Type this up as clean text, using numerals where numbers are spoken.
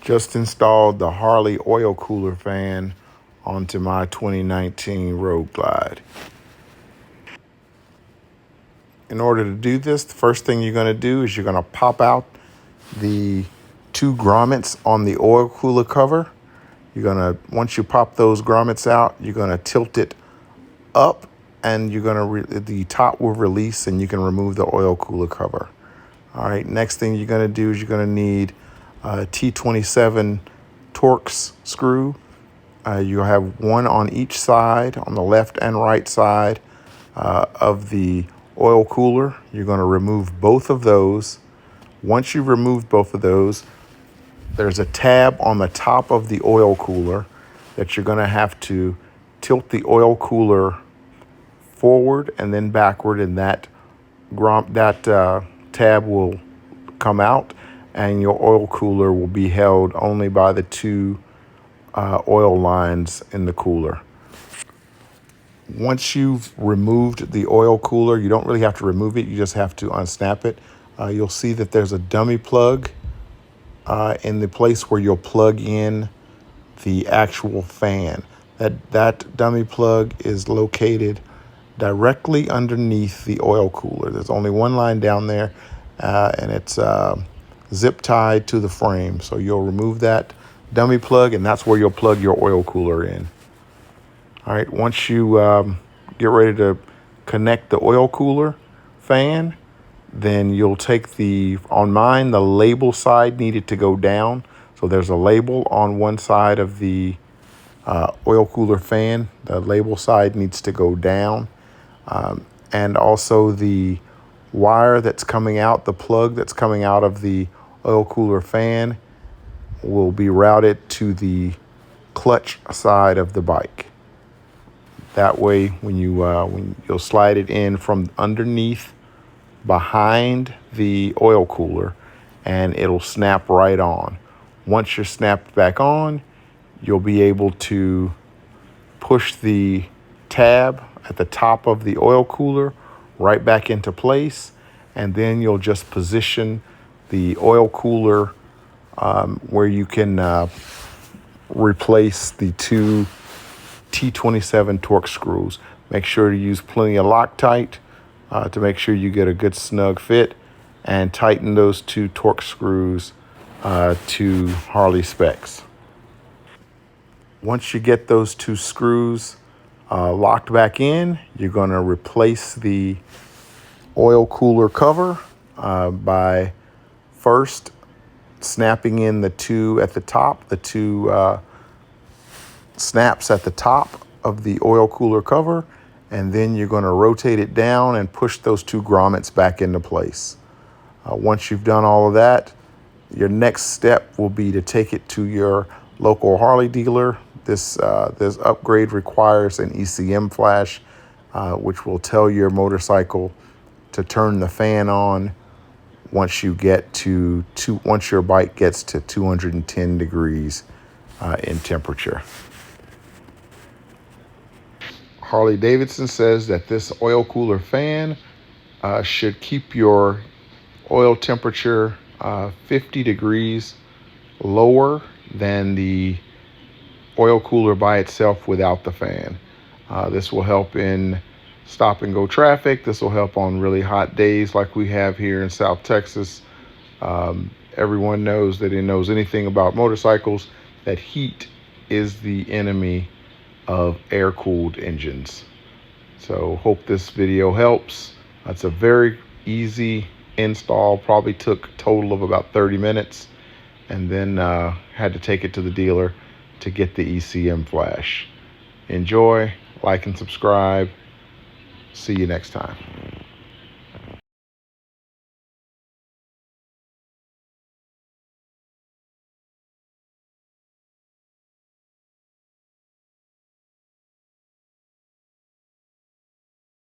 Just installed the Harley oil cooler fan onto my 2019 Road Glide. In order to do this, the first thing you're going to do is you're going to pop out the two grommets on the oil cooler cover. Once you pop those grommets out, you're going to tilt it up, and the top will release, and you can remove the oil cooler cover. All right, next thing you're going to do is you're going to need a T27 Torx screw. You'll have one on each side, on the left and right side of the oil cooler. You're going to remove both of those. Once you've removed both of those, there's a tab on the top of the oil cooler that you're going to have to tilt the oil cooler forward and then backward, and that tab will come out, and your oil cooler will be held only by the two oil lines in the cooler. Once you've removed the oil cooler, you don't really have to remove it, you just have to unsnap it. You'll see that there's a dummy plug in the place where you'll plug in the actual fan. That dummy plug is located directly underneath the oil cooler. There's only one line down there, and it's zip tied to the frame. So you'll remove that dummy plug, and that's where you'll plug your oil cooler in. All right, once you get ready to connect the oil cooler fan, then you'll take on mine, the label side needed to go down. So there's a label on one side of the oil cooler fan. The label side needs to go down. And also the wire that's coming out, the plug that's coming out of the oil cooler fan, will be routed to the clutch side of the bike. That way, when you'll slide it in from underneath, behind the oil cooler, and it'll snap right on. Once you're snapped back on, you'll be able to push the tab at the top of the oil cooler right back into place, and then you'll just position the oil cooler where you can replace the two T27 Torx screws. Make sure to use plenty of Loctite to make sure you get a good snug fit, and tighten those two Torx screws to Harley specs. Once you get those two screws locked back in, you're going to replace the oil cooler cover by first snapping in the two at the top, the two snaps at the top of the oil cooler cover, and then you're going to rotate it down and push those two grommets back into place. Once you've done all of that, your next step will be to take it to your local Harley dealer. This upgrade requires an ECM flash, which will tell your motorcycle to turn the fan on once your bike gets to 210 degrees in temperature. Harley Davidson says that this oil cooler fan should keep your oil temperature 50 degrees lower than the oil cooler by itself without the fan. This will help in stop and go traffic. This will help on really hot days like we have here in South Texas. Everyone knows that knows anything about motorcycles that heat is the enemy of air-cooled engines. So hope this video helps. It's a very easy install, probably took a total of about 30 minutes, and then had to take it to the dealer to get the ECM flash. Enjoy, like and subscribe. See you next time.